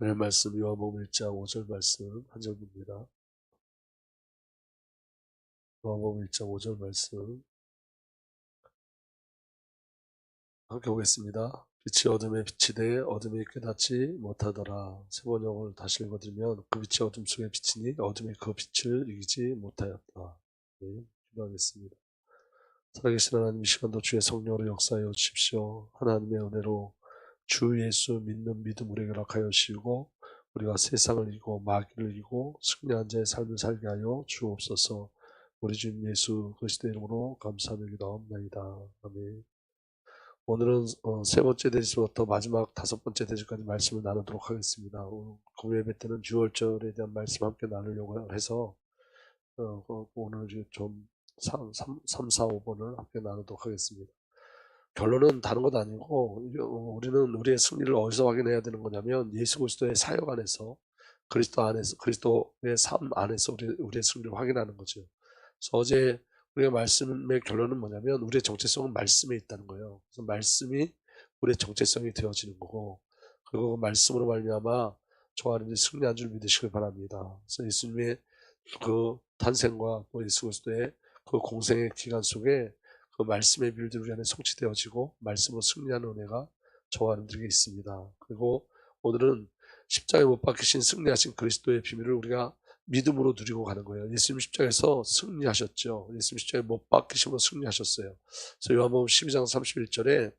오늘 말씀 요한복음 1장 5절 말씀 한 절입니다. 요한복음 1장 5절 말씀 함께 보겠습니다. 빛이 어둠에 비치되 어둠이 깨닫지 못하더라. 세 번역을 다시 읽어드리면 그 빛이 어둠 속에 비치니 어둠이 그 빛을 이기지 못하였다. 네, 기도하겠습니다. 살아계신 하나님, 이 시간도 주의 성령으로 역사하여 주십시오. 하나님의 은혜로 주 예수 믿는 믿음 우리에게 허락하여 주시고 우리가 세상을 이기고 마귀를 이기고 승리한 자의 삶을 살게 하여 주옵소서. 우리 주님 예수 그리스도의 이름으로 감사하며 기도합니다. 아멘. 오늘은 세 번째 대지부터 마지막 다섯 번째 대지까지 말씀을 나누도록 하겠습니다. 금요 예배 때는 유월절에 대한 말씀 함께 나누려고 해서 오늘 좀 3, 4, 5번을 함께 나누도록 하겠습니다. 결론은 다른 것 아니고 우리는 우리의 승리를 어디서 확인해야 되는 거냐면 예수 그리스도의 사역 안에서 그리스도 안에서 그리스도의 삶 안에서 우리의 승리를 확인하는 거죠. 그래서 어제 우리가 말씀의 결론은 뭐냐면 우리의 정체성은 말씀에 있다는 거예요. 그래서 말씀이 우리의 정체성이 되어지는 거고 그리고 그 말씀으로 말미암아 저와 여러분이 승리한 줄 믿으시길 바랍니다. 그래서 예수님의 그 탄생과 또 예수 그리스도의 그 공생의 기간 속에 그 말씀의 비밀들이 우리 안에 성취되어지고 말씀으로 승리하는 은혜가 저와 여러분들에게 있습니다. 그리고 오늘은 십자가에 못 박히신 승리하신 그리스도의 비밀을 우리가 믿음으로 누리고 가는 거예요. 예수님 십자가에서 승리하셨죠. 예수님 십자가에 못 박히심으로 승리하셨어요. 그래서 요한복음 12장 31절에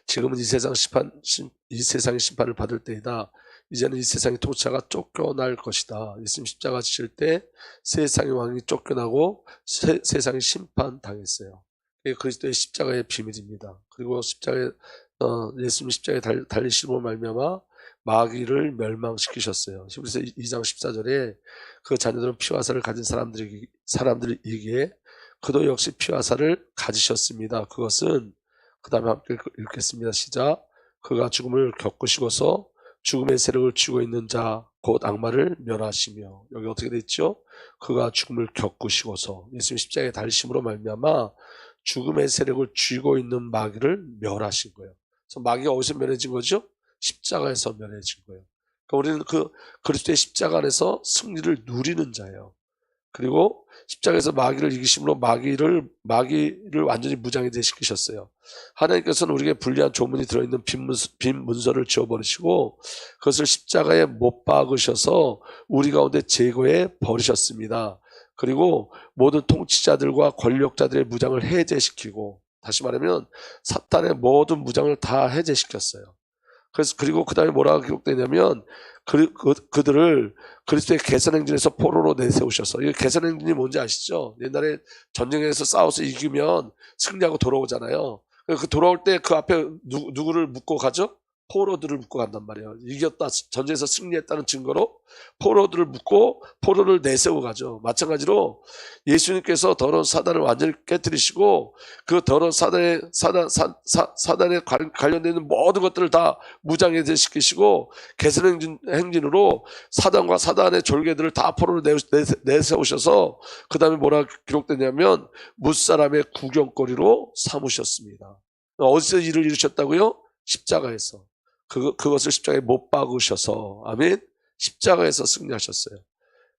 지금은 이 세상의 심판을 받을 때이다. 이제는 이 세상의 통치자가 쫓겨날 것이다. 예수님 십자가 지실 때 세상의 왕이 쫓겨나고 세상이 심판당했어요. 이게 그리스도의 십자가의 비밀입니다. 그리고 예수님 십자가에 달리심으로 말미암아 마귀를 멸망시키셨어요. 그래서 2장 14절에 그 자녀들은 피화살을 가진 사람들이기에 그도 역시 피화살을 가지셨습니다. 그것은 그 다음에 함께 읽겠습니다. 시작. 그가 죽음을 겪으시고서 죽음의 세력을 쥐고 있는 자 곧 악마를 멸하시며 여기 어떻게 되어 있죠? 그가 죽음을 겪으시고서 예수님 십자가에 달리심으로 말미암아 죽음의 세력을 쥐고 있는 마귀를 멸하신 거예요. 그래서 마귀가 어디서 멸해진 거죠? 십자가에서 멸해진 거예요. 그러니까 우리는 그 그리스도의 십자가 안에서 승리를 누리는 자예요. 그리고 십자가에서 마귀를 이기심으로 마귀를 완전히 무장해제시키셨어요. 하나님께서는 우리에게 불리한 조문이 들어있는 빈 문서를 지워버리시고 그것을 십자가에 못 박으셔서 우리 가운데 제거해 버리셨습니다. 그리고 모든 통치자들과 권력자들의 무장을 해제시키고 다시 말하면 사탄의 모든 무장을 다 해제시켰어요. 그리고 그 다음에 뭐라고 기록되냐면 그들을 그리스도의 개선행진에서 포로로 내세우셔서 이 개선행진이 뭔지 아시죠? 옛날에 전쟁에서 싸워서 이기면 승리하고 돌아오잖아요. 그 돌아올 때 그 앞에 누구를 묶고 가죠? 포로들을 묶고 간단 말이에요. 이겼다, 전쟁에서 승리했다는 증거로 포로들을 묶고 포로를 내세우고 가죠. 마찬가지로 예수님께서 더러운 사단을 완전히 깨뜨리시고 그 더러운 사단에 관련되는 모든 것들을 다 무장해제시키시고 개선행진으로 사단과 사단의 졸개들을 다 포로로 내세우셔서 그 다음에 뭐라 기록되냐면 무사람의 구경거리로 삼으셨습니다. 어디서 일을 이루셨다고요? 십자가에서. 그것을 십자가에 못 박으셔서 아멘. 십자가에서 승리하셨어요.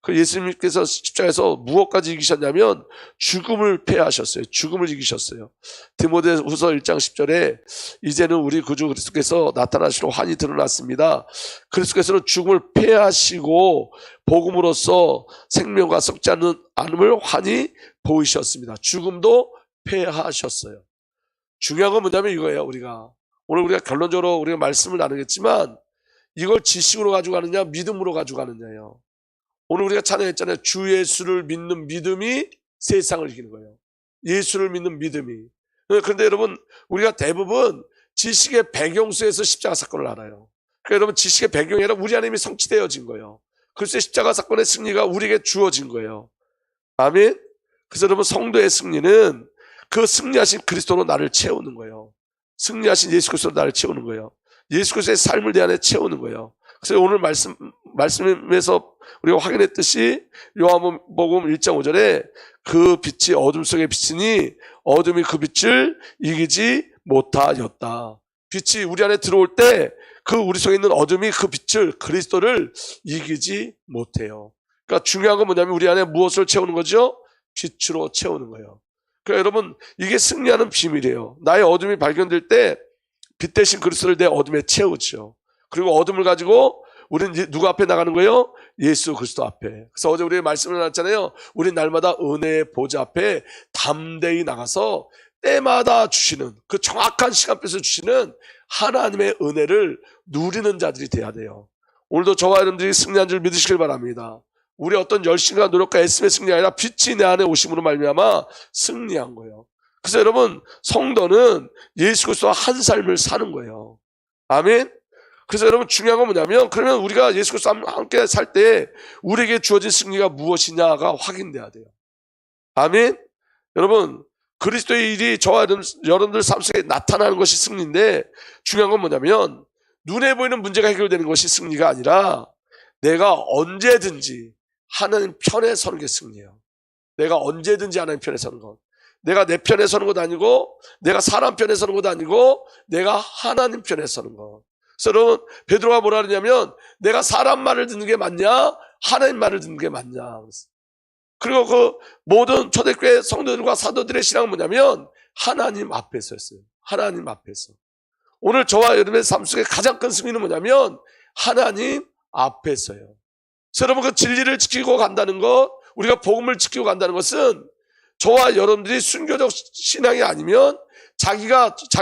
그 예수님께서 십자가에서 무엇까지 이기셨냐면 죽음을 패하셨어요. 죽음을 이기셨어요. 디모데후서 1장 10절에 이제는 우리 구주 그리스도께서 나타나시러 환히 드러났습니다. 그리스도께서는 죽음을 패하시고 복음으로써 생명과 썩지 않음을 환히 보이셨습니다. 죽음도 패하셨어요. 중요한 건 뭐냐면 이거예요. 오늘 우리가 결론적으로 우리가 말씀을 나누겠지만 이걸 지식으로 가지고 가느냐 믿음으로 가지고 가느냐예요. 오늘 우리가 찬양했잖아요. 주 예수를 믿는 믿음이 세상을 이기는 거예요. 예수를 믿는 믿음이. 그런데 여러분 우리가 대부분 지식의 배경 속에서 십자가 사건을 알아요. 그러니까 여러분 지식의 배경이 아니라 우리 안에 이미 성취되어진 거예요. 그래서 십자가 사건의 승리가 우리에게 주어진 거예요. 아멘. 그래서 여러분 성도의 승리는 그 승리하신 그리스도로 나를 채우는 거예요. 승리하신 예수 그리스도로 나를 채우는 거예요. 예수 그리스도의 삶을 내 안에 채우는 거예요. 그래서 오늘 말씀에서 우리가 확인했듯이 요한복음 1장 5절에 그 빛이 어둠 속에 비치니 어둠이 그 빛을 이기지 못하였다. 빛이 우리 안에 들어올 때 그 우리 속에 있는 어둠이 그 빛을, 그리스도를 이기지 못해요. 그러니까 중요한 건 뭐냐면 우리 안에 무엇을 채우는 거죠? 빛으로 채우는 거예요. 그러니까 여러분, 이게 승리하는 비밀이에요. 나의 어둠이 발견될 때 빛 대신 그리스도를 내 어둠에 채우죠. 그리고 어둠을 가지고 우리는 누구 앞에 나가는 거예요? 예수 그리스도 앞에. 그래서 어제 우리 말씀을 나눴잖아요. 우리 날마다 은혜의 보좌 앞에 담대히 나가서 때마다 주시는, 그 정확한 시간표에서 주시는 하나님의 은혜를 누리는 자들이 돼야 돼요. 오늘도 저와 여러분들이 승리한 줄 믿으시길 바랍니다. 우리 어떤 열심과 노력과 애씀의 승리 아니라 빛이 내 안에 오심으로 말미암아 승리한 거예요. 그래서 여러분, 성도는 예수 그리스도와 한 삶을 사는 거예요. 아멘. 그래서 여러분, 중요한 건 뭐냐면, 그러면 우리가 예수 그리스도와 함께 살 때 우리에게 주어진 승리가 무엇이냐가 확인돼야 돼요. 아멘. 여러분, 그리스도의 일이 저와 여러분들 삶 속에 나타나는 것이 승리인데, 중요한 건 뭐냐면 눈에 보이는 문제가 해결되는 것이 승리가 아니라 내가 언제든지 하나님 편에 서는 게 승리예요. 내가 언제든지 하나님 편에 서는 것. 내가 내 편에 서는 것도 아니고, 내가 사람 편에 서는 것도 아니고, 내가 하나님 편에 서는 것. 그래서 여러분, 베드로가 뭐라 그러냐면, 내가 사람 말을 듣는 게 맞냐, 하나님 말을 듣는 게 맞냐. 그리고 그 모든 초대교회 성도들과 사도들의 신앙은 뭐냐면 하나님 앞에서였어요. 하나님 앞에서. 오늘 저와 여러분의 삶 속에 가장 큰 승리는 뭐냐면 하나님 앞에서요. 그래서 여러분, 그 진리를 지키고 간다는 것, 우리가 복음을 지키고 간다는 것은 저와 여러분들이 순교적 신앙이 아니면, 자기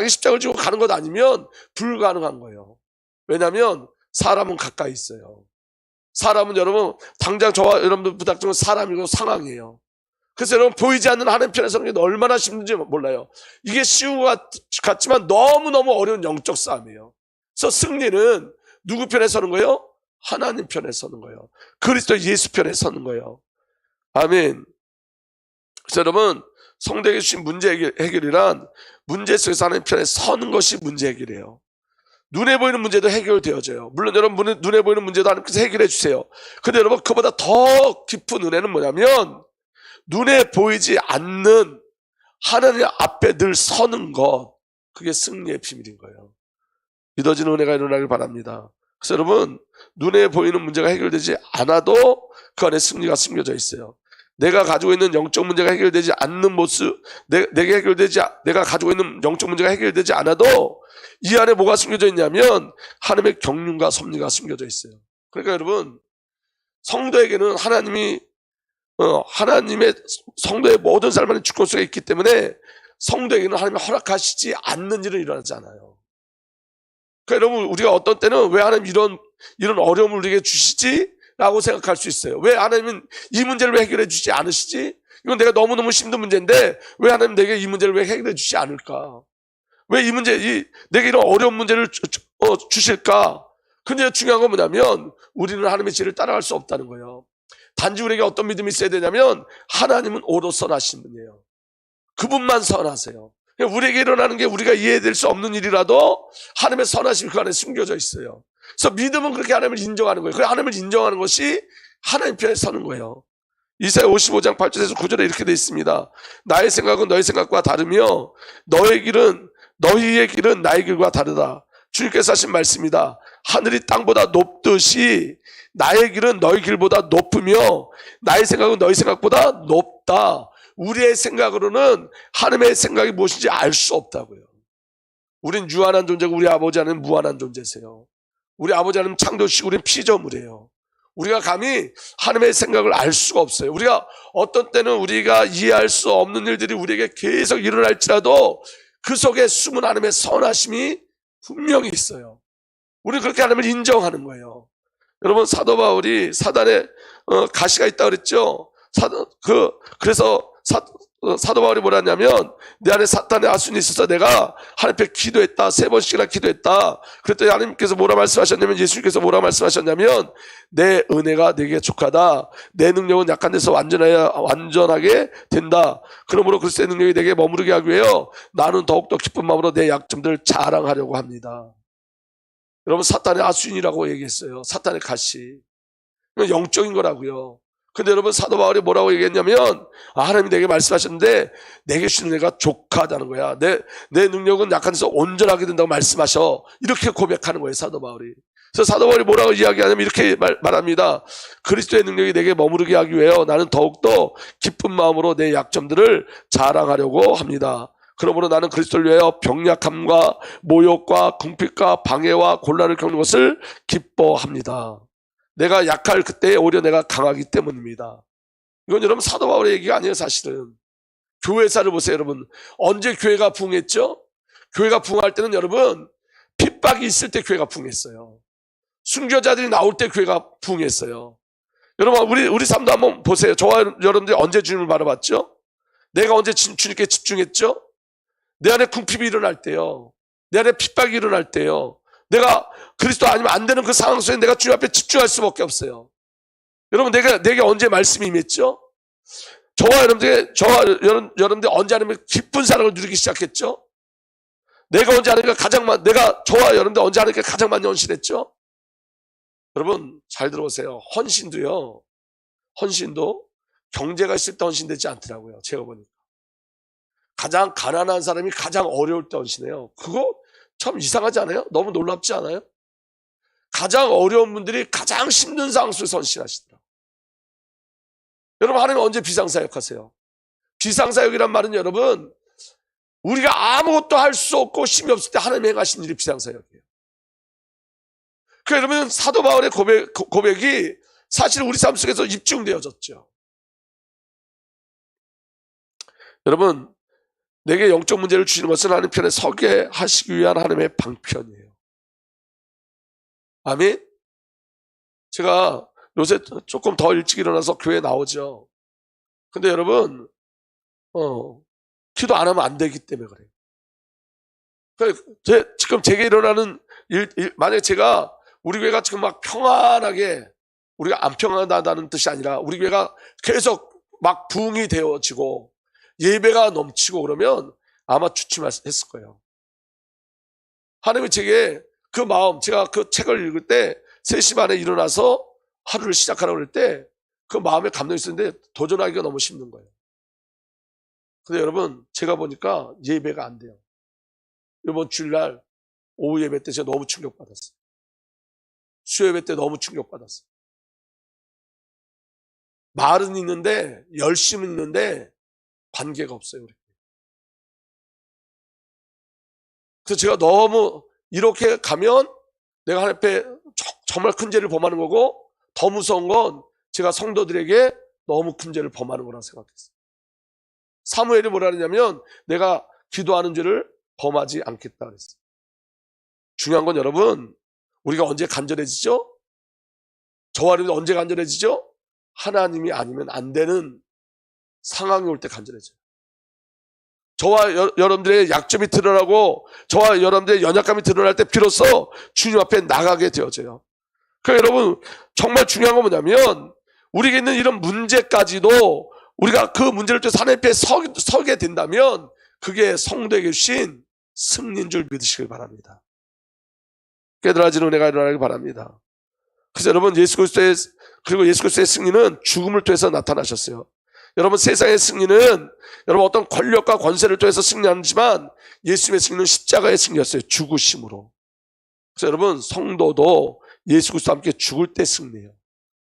십자가를 지고 가는 것 아니면 불가능한 거예요. 왜냐하면 사람은 가까이 있어요. 사람은 여러분, 당장 저와 여러분들 부닥치는 사람이고 상황이에요. 그래서 여러분, 보이지 않는 하나님 편에 서는 게 얼마나 힘든지 몰라요. 이게 쉬운 것 같지만 너무너무 어려운 영적 싸움이에요. 그래서 승리는 누구 편에 서는 거예요? 하나님 편에 서는 거예요. 그리스도 예수 편에 서는 거예요. 아멘. 그래서 여러분, 성도에게 주신 문제 해결이란 문제 속에서 하나님 편에 서는 것이 문제 해결이에요. 눈에 보이는 문제도 해결되어져요. 물론 여러분, 눈에 보이는 문제도 하나님께서 해결해 주세요. 근데 여러분, 그보다 더 깊은 은혜는 뭐냐면 눈에 보이지 않는 하나님 앞에 늘 서는 것, 그게 승리의 비밀인 거예요. 믿어지는 은혜가 일어나길 바랍니다. 그래서 여러분, 눈에 보이는 문제가 해결되지 않아도 그 안에 승리가 숨겨져 있어요. 내가 가지고 있는 영적 문제가 해결되지 않는 모습, 내가 가지고 있는 영적 문제가 해결되지 않아도 이 안에 뭐가 숨겨져 있냐면 하나님의 경륜과 섭리가 숨겨져 있어요. 그러니까 여러분, 성도에게는 하나님의 성도의 모든 삶 안에 주권 속에 있기 때문에 성도에게는 하나님이 허락하시지 않는 일은 일어나지 않아요. 그러니까 여러분, 우리가 어떤 때는 왜 하나님 이런 어려움을 우리에게 주시지? 라고 생각할 수 있어요. 왜 하나님은 이 문제를 왜 해결해 주지 않으시지? 이건 내가 너무너무 힘든 문제인데 왜 하나님 내게 이 문제를 왜 해결해 주지 않을까? 왜 내게 이런 어려운 문제를 주실까? 근데 중요한 건 뭐냐면 우리는 하나님의 지혜를 따라갈 수 없다는 거예요. 단지 우리에게 어떤 믿음이 있어야 되냐면 하나님은 오롯 선하신 분이에요. 그분만 선하세요. 우리에게 일어나는 게 우리가 이해될 수 없는 일이라도 하나님의 선하심이 그 안에 숨겨져 있어요. 그래서 믿음은 그렇게 하나님을 인정하는 거예요. 그 하나님을 인정하는 것이 하나님 편에 서는 거예요. 이사야 55장 8절에서 9절에 이렇게 되어 있습니다. 나의 생각은 너의 생각과 다르며 너희의 길은 나의 길과 다르다. 주님께서 하신 말씀이다. 하늘이 땅보다 높듯이 나의 길은 너희 길보다 높으며 나의 생각은 너희 생각보다 높다. 우리의 생각으로는 하나님의 생각이 무엇인지 알 수 없다고요. 우린 유한한 존재고 우리 아버지 하나님은 무한한 존재세요. 우리 아버지 하나님은 창조주시고 우리는 피조물이에요. 우리가 감히 하나님의 생각을 알 수가 없어요. 우리가 어떤 때는 우리가 이해할 수 없는 일들이 우리에게 계속 일어날지라도 그 속에 숨은 하나님의 선하심이 분명히 있어요. 우리는 그렇게 하나님을 인정하는 거예요. 여러분, 사도 바울이 사단에 가시가 있다고 그랬죠. 그래서 사도 바울이 뭐라 했냐면 내 안에 사탄의 아순이 있어서 내가 하나님 앞에 기도했다. 3번씩이나 기도했다. 그랬더니 하나님께서 뭐라 말씀하셨냐면, 예수님께서 뭐라 말씀하셨냐면 내 은혜가 내게 족하다. 내 능력은 약한 데서 완전하게 된다. 그러므로 그리스도의 능력이 내게 머무르게 하기 위하여 나는 더욱더 기쁜 마음으로 내 약점들을 자랑하려고 합니다. 여러분, 사탄의 아순이라고 얘기했어요. 사탄의 가시. 영적인 거라고요. 근데 여러분 사도 바울이 뭐라고 얘기했냐면 하나님이 내게 말씀하셨는데 내게 주신 은혜가 족하다는 거야. 내 능력은 약한 데서 온전하게 된다고 말씀하셔. 이렇게 고백하는 거예요, 사도 바울이. 그래서 사도 바울이 뭐라고 이야기하냐면 이렇게 말합니다. 그리스도의 능력이 내게 머무르게 하기 위하여 나는 더욱더 기쁜 마음으로 내 약점들을 자랑하려고 합니다. 그러므로 나는 그리스도를 위하여 병약함과 모욕과 궁핍과 방해와 곤란을 겪는 것을 기뻐합니다. 내가 약할 그때에 오히려 내가 강하기 때문입니다. 이건 여러분 사도 바울의 얘기가 아니에요, 사실은. 교회사를 보세요, 여러분. 언제 교회가 부흥했죠? 교회가 부흥할 때는 여러분 핍박이 있을 때 교회가 부흥했어요. 순교자들이 나올 때 교회가 부흥했어요. 여러분 우리 삶도 한번 보세요. 저와 여러분들이 언제 주님을 바라봤죠? 내가 언제 주님께 집중했죠? 내 안에 궁핍이 일어날 때요. 내 안에 핍박이 일어날 때요. 내가 그리스도 아니면 안 되는 그 상황 속에 내가 주님 앞에 집중할 수밖에 없어요. 여러분 내게 언제 말씀이 임했죠? 저와 여러분들 언제 아니면 기쁜 사랑을 누리기 시작했죠? 내가 언제 하니까 저와 여러분들 언제 하니까 가장 많이 헌신했죠? 여러분 잘 들어보세요. 헌신도 경제가 있을 때 헌신되지 않더라고요. 제가 보니까. 가장 가난한 사람이 가장 어려울 때 헌신해요. 그거 참 이상하지 않아요? 너무 놀랍지 않아요? 가장 어려운 분들이 가장 힘든 상황 속에서 헌신하시더라고요. 여러분 하나님 언제 비상사역하세요? 비상사역이란 말은 여러분 우리가 아무것도 할 수 없고 힘이 없을 때 하나님이 행하신 일이 비상사역이에요. 그러니까 여러분 사도 바울의 고백이 사실 우리 삶 속에서 입증되어졌죠. 여러분 내게 영적 문제를 주시는 것은 하나님 편에 서게 하시기 위한 하나님의 방편이에요. 아멘? 제가 요새 조금 더 일찍 일어나서 교회에 나오죠. 근데 여러분 기도 안 하면 안 되기 때문에 그래요. 지금 제게 일어나는 만약에 제가 우리 교회가 지금 막 평안하게 우리가 안 평안하다는 뜻이 아니라 우리 교회가 계속 막 부흥이 되어지고 예배가 넘치고 그러면 아마 주춤했을 거예요. 하나님이 제게 그 마음, 제가 그 책을 읽을 때 3시 반에 일어나서 하루를 시작하라고 그럴 때 그 마음에 감동이 있었는데 도전하기가 너무 힘든 거예요. 근데 여러분 제가 보니까 예배가 안 돼요. 이번 주일날 오후 예배 때 제가 너무 충격받았어요. 수요예배 때 너무 충격받았어요. 말은 있는데 열심은 있는데 관계가 없어요. 우리. 그래서 제가 너무 이렇게 가면 내가 하나님 앞에 정말 큰 죄를 범하는 거고 더 무서운 건 제가 성도들에게 너무 큰 죄를 범하는 거라고 생각했어요. 사무엘이 뭐라 그러냐면 내가 기도하는 죄를 범하지 않겠다 그랬어요. 중요한 건 여러분 우리가 언제 간절해지죠? 저와 여러분이 언제 간절해지죠? 하나님이 아니면 안 되는 상황이 올 때 간절해져요. 저와 여러분들의 약점이 드러나고 저와 여러분들의 연약감이 드러날 때 비로소 주님 앞에 나가게 되어져요. 그러니까 여러분 정말 중요한 건 뭐냐면 우리에게 있는 이런 문제까지도 우리가 그 문제를 통해서 하나님 앞에 서게 된다면 그게 성도에게 주신 승리인 줄 믿으시길 바랍니다. 깨달아지는 은혜가 일어나길 바랍니다. 그래서 여러분 예수 그리스도의 승리는 죽음을 통해서 나타나셨어요. 여러분 세상의 승리는 여러분 어떤 권력과 권세를 통해서 승리하지만 예수님의 승리는 십자가의 승리였어요. 죽으심으로. 그래서 여러분 성도도 예수 그리스도와 함께 죽을 때 승리해요.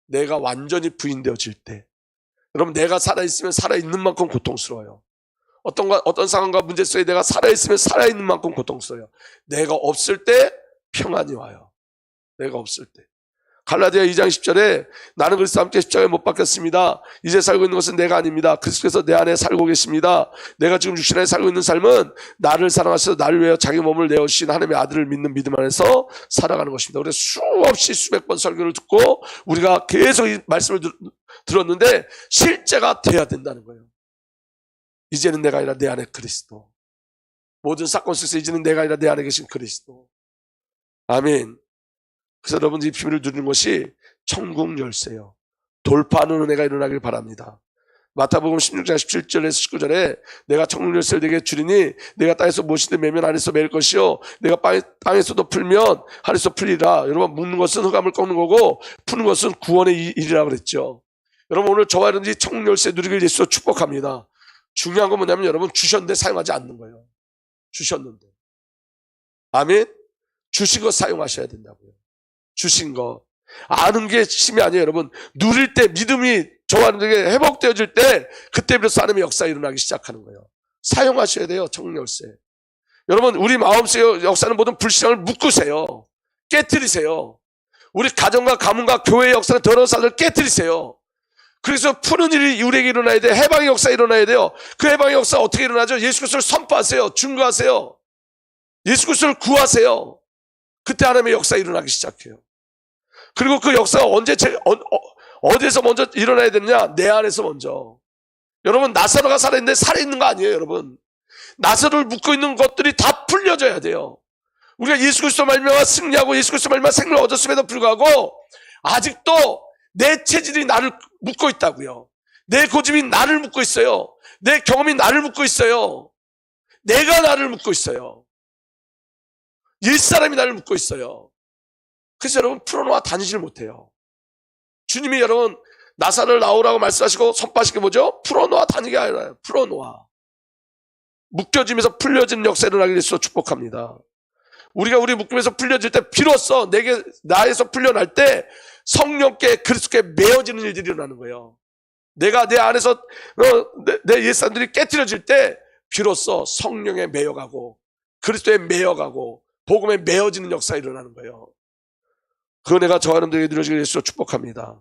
내가 완전히 부인되어질 때. 여러분 내가 살아있으면 살아있는 만큼 고통스러워요. 어떤 상황과 문제 속에 내가 살아있으면 살아있는 만큼 고통스러워요. 내가 없을 때 평안이 와요. 내가 없을 때. 갈라디아 2장 10절에 나는 그리스도와 함께 십자가에 못 박혔습니다. 이제 살고 있는 것은 내가 아닙니다. 그리스도께서 내 안에 살고 계십니다. 내가 지금 육신 안에 살고 있는 삶은 나를 사랑하셔서 나를 위하여 자기 몸을 내어주신 하나님의 아들을 믿는 믿음 안에서 살아가는 것입니다. 우리가 수없이 수백 번 설교를 듣고 우리가 계속 이 말씀을 들었는데 실제가 돼야 된다는 거예요. 이제는 내가 아니라 내 안에 그리스도. 모든 사건 속에서 이제는 내가 아니라 내 안에 계신 그리스도. 아멘. 그래서 여러분 이 비밀을 누리는 것이 천국 열쇠요. 돌파하는 은혜가 일어나길 바랍니다. 마태복음 16장 17절에서 19절에 내가 천국 열쇠를 내게 주리니 내가 땅에서 무엇이든 매면 하늘에서 매일 것이요 내가 땅에서도 풀면 하늘에서 풀리라. 여러분 묶는 것은 흑암을 꺾는 거고 푸는 것은 구원의 일이라고 그랬죠. 여러분 오늘 저와 여러분이 천국 열쇠 누리길 예수로 축복합니다. 중요한 건 뭐냐면 여러분 주셨는데 사용하지 않는 거예요. 주셨는데. 아멘. 주신 거 사용하셔야 된다고요. 주신 거. 아는 게 힘이 아니에요, 여러분. 누릴 때 믿음이 저와 여러분에게 회복되어질 때 그때부터 하나님의 역사가 일어나기 시작하는 거예요. 사용하셔야 돼요, 천국 열쇠. 여러분 우리 마음속에 역사는 모든 불신앙을 묶으세요. 깨뜨리세요. 우리 가정과 가문과 교회의 역사는 더러운 사람을 깨뜨리세요. 그래서 푸는 일이 우리에게 일어나야 돼요. 해방의 역사가 일어나야 돼요. 그 해방의 역사가 어떻게 일어나죠? 예수 그리스도를 선포하세요. 증거하세요. 예수 그리스도를 구하세요. 그때 하나님의 역사가 일어나기 시작해요. 그리고 그 역사가 언제 어디에서 먼저 일어나야 되느냐? 내 안에서 먼저. 여러분 나사로가 살아있는데 살아있는 거 아니에요, 여러분. 나사로를 묶고 있는 것들이 다 풀려져야 돼요. 우리가 예수 그리스도 말미암아 승리하고 예수 그리스도 말미암아 생명을 얻었음에도 불구하고 아직도 내 체질이 나를 묶고 있다고요. 내 고집이 나를 묶고 있어요. 내 경험이 나를 묶고 있어요. 내가 나를 묶고 있어요. 옛사람이 나를 묶고 있어요. 그래서 여러분 풀어놓아 다니질 못해요. 주님이 여러분 나사로를 나오라고 말씀하시고 선포하신 게 뭐죠? 풀어놓아 다니게 아니라 풀어놓아. 묶여지면서 풀려지는 역사가 일어나게 돼서 축복합니다. 우리가 우리 묶임에서 풀려질 때 비로소 내게 나에서 풀려날 때 성령께 그리스도께 메어지는 일들이 일어나는 거예요. 내가 내 안에서 내 옛사람들이 깨트려질 때 비로소 성령에 메어가고 그리스도에 메어가고 복음에 메어지는 역사가 일어나는 거예요. 그 은혜가 저와 여러분들에게 누려지길 예수로 축복합니다.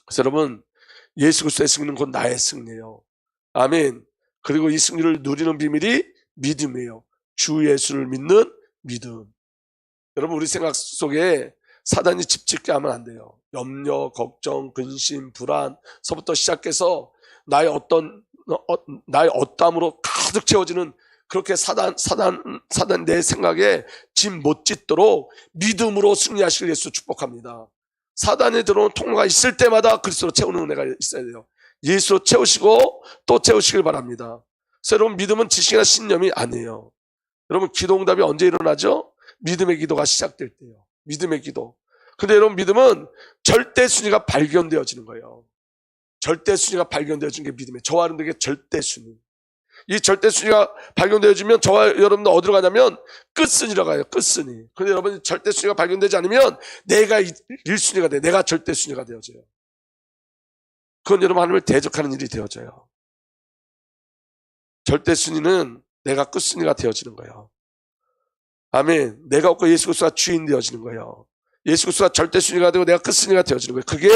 그래서 여러분 예수 그리스도의 승리는 곧 나의 승리예요. 아멘. 그리고 이 승리를 누리는 비밀이 믿음이에요. 주 예수를 믿는 믿음. 여러분 우리 생각 속에 사단이 집 짓게 하면 안 돼요. 염려, 걱정, 근심, 불안서부터 시작해서 나의 어떠함으로 가득 채워지는 그렇게 사단 내 생각에 집 못 짓도록 믿음으로 승리하시길 예수 축복합니다. 사단에 들어오는 통로가 있을 때마다 그리스도로 채우는 은혜가 있어야 돼요. 예수로 채우시고 또 채우시길 바랍니다. 그래서 여러분 믿음은 지식이나 신념이 아니에요. 여러분 기도 응답이 언제 일어나죠? 믿음의 기도가 시작될 때요. 믿음의 기도. 근데 여러분 믿음은 절대 순위가 발견되어지는 거예요. 절대 순위가 발견되어지는 게 믿음이에요. 저와 여러분들에게 절대 순위. 이 절대 순위가 발견되어지면 저와 여러분들 어디로 가냐면 끝순위로 가요. 끝순위. 근데 여러분 절대 순위가 발견되지 않으면 내가 1순위가 돼요. 내가 절대 순위가 되어져요. 그건 여러분 하나님을 대적하는 일이 되어져요. 절대 순위는 내가 끝순위가 되어지는 거예요. 아멘. 내가 없고 예수 그리스도가 주인 되어지는 거예요. 예수 그리스도가 절대 순위가 되고 내가 끝순위가 되어지는 거예요. 그게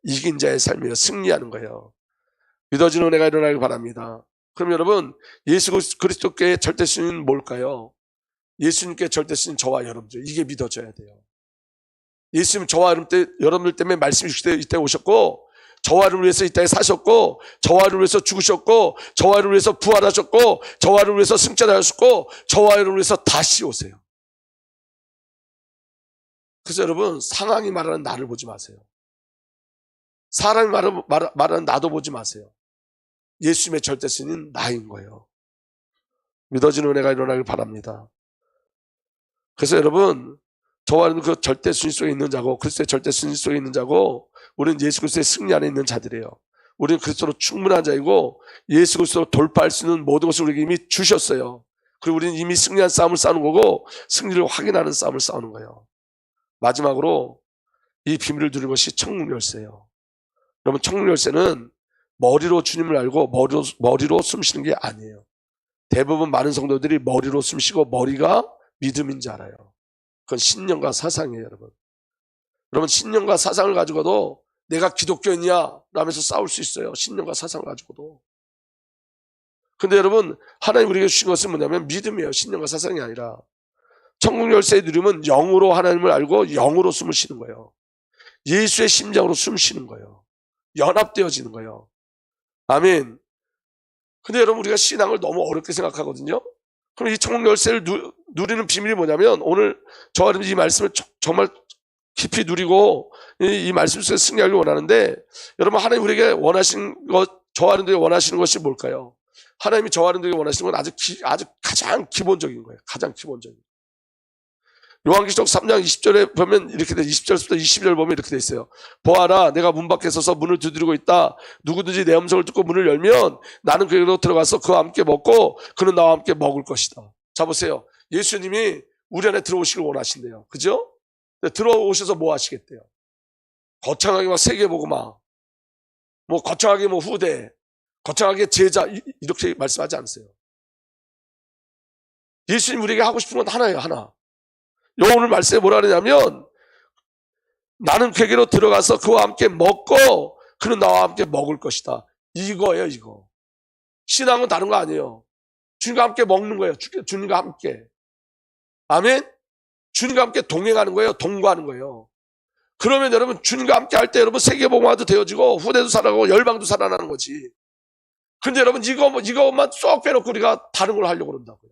이긴 자의 삶이에요. 승리하는 거예요. 믿어지는 은혜가 일어나길 바랍니다. 그럼 여러분 예수 그리스도께 절대 순위는 뭘까요? 예수님께 절대 순위는 저와 여러분들. 이게 믿어져야 돼요. 예수님 저와 여러분들 때문에 말씀이 이때 오셨고 저와 여러분을 위해서 이 땅에 사셨고 저와 여러분을 위해서 죽으셨고 저와 여러분을 위해서 부활하셨고 저와 여러분을 위해서 승천하셨고 저와 여러분을 위해서 다시 오세요. 그래서 여러분 상황이 말하는 나를 보지 마세요. 사람이 말하는 나도 보지 마세요. 예수님의 절대 순위는 나인 거예요. 믿어지는 은혜가 일어나길 바랍니다. 그래서 여러분 저와 여러분 그 절대 순위 속에 있는 자고 그리스도의 절대 순위 속에 있는 자고 우리는 예수 그리스도의 승리 안에 있는 자들이에요. 우리는 그리스도로 충분한 자이고 예수 그리스도로 돌파할 수 있는 모든 것을 우리에게 이미 주셨어요. 그리고 우리는 이미 승리한 싸움을 싸우는 거고 승리를 확인하는 싸움을 싸우는 거예요. 마지막으로 이 비밀을 누리는 것이 천국 열쇠예요. 여러분 천국 열쇠는 머리로 주님을 알고 머리로 숨쉬는 게 아니에요. 대부분 많은 성도들이 머리로 숨쉬고 머리가 믿음인 줄 알아요. 그건 신념과 사상이에요, 여러분. 여러분 신념과 사상을 가지고도 내가 기독교인이야 라면서 싸울 수 있어요. 신념과 사상을 가지고도. 근데 여러분 하나님 우리에게 주신 것은 뭐냐면 믿음이에요. 신념과 사상이 아니라. 천국 열쇠의 누림은 영으로 하나님을 알고 영으로 숨을 쉬는 거예요. 예수의 심장으로 숨 쉬는 거예요. 연합되어지는 거예요. 아멘. 근데 여러분 우리가 신앙을 너무 어렵게 생각하거든요. 그럼 이 천국 열쇠를 누리는 비밀이 뭐냐면 오늘 저와 이 말씀을 정말 깊이 누리고 이 말씀 속에 승리하길 원하는데 여러분 하나님 우리에게 원하시는 것 저와 여러분들에게 원하시는 것이 뭘까요? 하나님이 저와 여러분들에게 원하시는 건 아주 가장 기본적인 거예요. 가장 기본적인. 요한계시록 3장 20절에 보면 이렇게 돼, 20절부터 20절 보면 이렇게 돼 있어요. 보아라, 내가 문 밖에 서서 문을 두드리고 있다. 누구든지 내 음성을 듣고 문을 열면 나는 그에게로 들어가서 그와 함께 먹고 그는 나와 함께 먹을 것이다. 자, 보세요. 예수님이 우리 안에 들어오시길 원하신대요. 그죠? 들어오셔서 뭐 하시겠대요? 거창하게 막 세계 보고 막, 뭐 거창하게 뭐 후대, 거창하게 제자, 이렇게 말씀하지 않으세요. 예수님 우리에게 하고 싶은 건 하나예요, 하나. 오늘 말씀에 뭐라 그러냐면, 나는 그에게로 들어가서 그와 함께 먹고 그는 나와 함께 먹을 것이다. 이거예요, 이거. 신앙은 다른 거 아니에요. 주님과 함께 먹는 거예요. 주님과 함께. 아멘? 주님과 함께 동행하는 거예요. 동거하는 거예요. 그러면 여러분 주님과 함께 할 때 여러분 세계복음화도 되어지고 후대도 살아가고 열방도 살아나는 거지. 근데 여러분 이것만 쏙 빼놓고 우리가 다른 걸 하려고 그런다고요.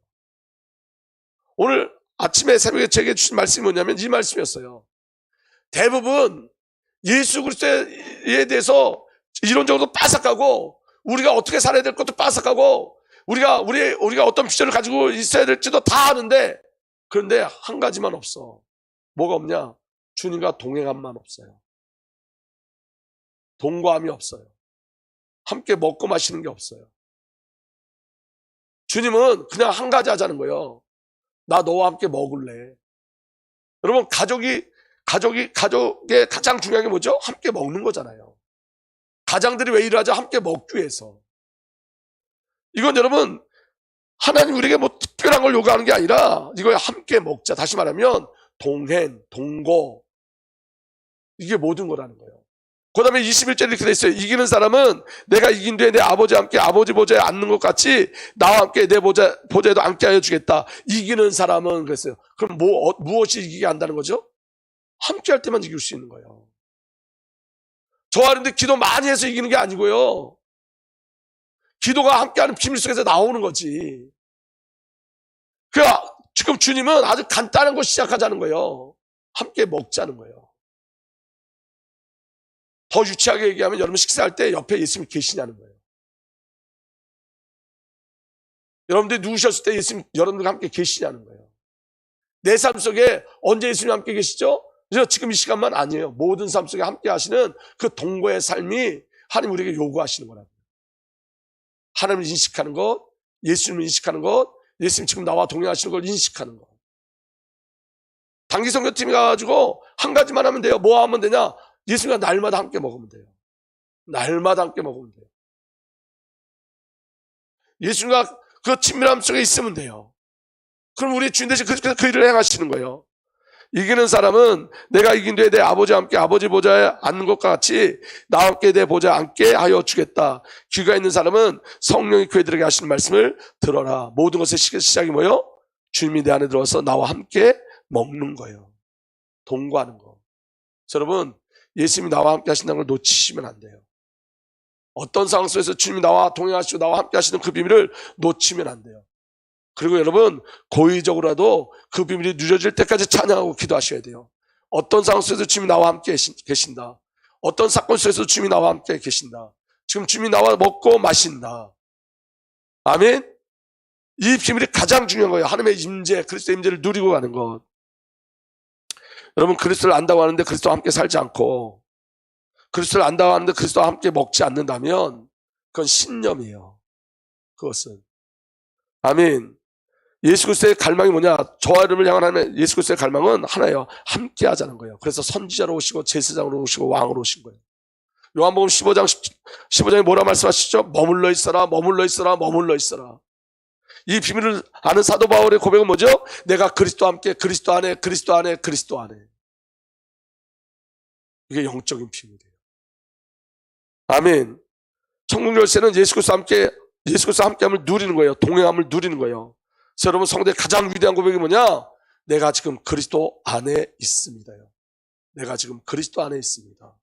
오늘 아침에 새벽에 제게 주신 말씀이 뭐냐면 이 말씀이었어요. 대부분 예수 그리스도에 대해서 이론적으로 빠삭하고 우리가 어떻게 살아야 될 것도 빠삭하고 우리가 어떤 비전을 가지고 있어야 될지도 다 아는데 그런데 한 가지만 없어. 뭐가 없냐? 주님과 동행함만 없어요. 동거함이 없어요. 함께 먹고 마시는 게 없어요. 주님은 그냥 한 가지 하자는 거예요. 나 너와 함께 먹을래. 여러분 가족의 가장 중요한 게 뭐죠? 함께 먹는 거잖아요. 가장들이 왜 일을 하죠? 함께 먹기 위해서. 이건 여러분 하나님 우리에게 뭐 특별한 걸 요구하는 게 아니라 이거에 함께 먹자. 다시 말하면 동행, 동거 이게 모든 거라는 거예요. 그 다음에 21절에 이렇게 돼 있어요. 이기는 사람은 내가 이긴 뒤에 내 아버지와 함께 아버지 보좌에 앉는 것 같이 나와 함께 내 보좌에도 앉게 하여 주겠다. 이기는 사람은 그랬어요. 그럼 무엇이 이기게 한다는 거죠? 함께 할 때만 이길 수 있는 거예요. 저와 그런데 기도 많이 해서 이기는 게 아니고요. 기도가 함께하는 비밀 속에서 나오는 거지. 그러니까 지금 주님은 아주 간단한 거 시작하자는 거예요. 함께 먹자는 거예요. 더 유치하게 얘기하면 여러분 식사할 때 옆에 예수님이 계시냐는 거예요. 여러분들이 누우셨을 때 예수님 여러분들과 함께 계시냐는 거예요. 내 삶 속에 언제 예수님 함께 계시죠? 그래서 지금 이 시간만 아니에요. 모든 삶 속에 함께 하시는 그 동거의 삶이 하나님 우리에게 요구하시는 거라고요. 하나님을 인식하는 것, 예수님을 인식하는 것, 예수님 지금 나와 동행하시는 걸 인식하는 것. 단기 선교팀이 가가지고 한 가지만 하면 돼요. 뭐 하면 되냐? 예수님과 날마다 함께 먹으면 돼요. 날마다 함께 먹으면 돼요. 예수님과 그 친밀함 속에 있으면 돼요. 그럼 우리 주인 대신 그 일을 행하시는 거예요. 이기는 사람은 내가 이긴 뒤에 내 아버지와 함께 아버지 보좌에 앉는 것과 같이 나와 함께 내 보좌에 앉게 하여 주겠다. 귀가 있는 사람은 성령이 그들에게 하시는 말씀을 들어라. 모든 것의 시작이 뭐예요? 주님이 내 안에 들어와서 나와 함께 먹는 거예요. 동거하는 거. 여러분 예수님이 나와 함께 하신다는 걸 놓치시면 안 돼요. 어떤 상황 속에서 주님이 나와 동행하시고 나와 함께 하시는 그 비밀을 놓치면 안 돼요. 그리고 여러분 고의적으로라도 그 비밀이 누려질 때까지 찬양하고 기도하셔야 돼요. 어떤 상황 속에서 주님이 나와 함께 계신다. 어떤 사건 속에서 주님이 나와 함께 계신다. 지금 주님이 나와 먹고 마신다. 아멘. 이 비밀이 가장 중요한 거예요. 하나님의 임재, 그리스도의 임재를 누리고 가는 것. 여러분 그리스도를 안다고 하는데 그리스도와 함께 살지 않고 그리스도를 안다고 하는데 그리스도와 함께 먹지 않는다면 그건 신념이에요. 그것은. 아멘. 예수 그리스도의 갈망이 뭐냐? 저와 여러분을 향한 하나님의 예수 그리스도의 갈망은 하나예요. 함께 하자는 거예요. 그래서 선지자로 오시고 제사장으로 오시고 왕으로 오신 거예요. 요한복음 15장에 뭐라 말씀하시죠? 머물러 있어라, 머물러 있어라, 머물러 있어라. 이 비밀을 아는 사도 바울의 고백은 뭐죠? 내가 그리스도와 함께 그리스도 안에 그리스도 안에 그리스도 안에. 이게 영적인 비밀이에요. 아멘. 천국 열쇠는 예수 그리스도와 함께함을 누리는 거예요. 동행함을 누리는 거예요. 그래서 여러분 성도의 가장 위대한 고백이 뭐냐? 내가 지금 그리스도 안에 있습니다요. 내가 지금 그리스도 안에 있습니다.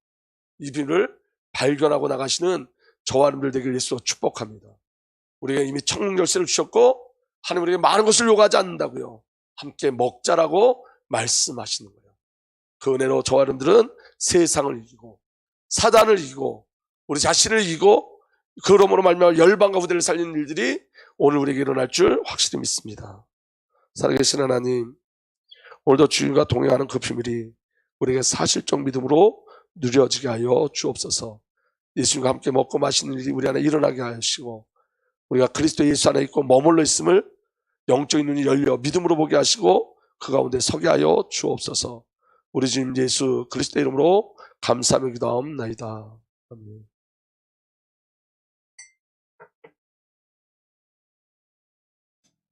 이 비밀을 발견하고 나가시는 저와 여러분들 되길 예수로 축복합니다. 우리가 이미 천국 열쇠를 주셨고 하나님 우리에게 많은 것을 요구하지 않는다고요. 함께 먹자라고 말씀하시는 거예요. 그 은혜로 저와 여러분들은 세상을 이기고 사단을 이기고 우리 자신을 이기고 그러므로 말미암아 열방과 후대를 살리는 일들이 오늘 우리에게 일어날 줄 확실히 믿습니다. 살아계신 하나님, 오늘도 주님과 동행하는 그 비밀이 우리에게 사실적 믿음으로 누려지게 하여 주옵소서. 예수님과 함께 먹고 마시는 일이 우리 안에 일어나게 하시고, 우리가 그리스도 예수 안에 있고 머물러 있음을 영적인 눈이 열려 믿음으로 보게 하시고 그 가운데 서게 하여 주옵소서. 우리 주님 예수 그리스도 이름으로 감사하며 기도하옵나이다. 아멘.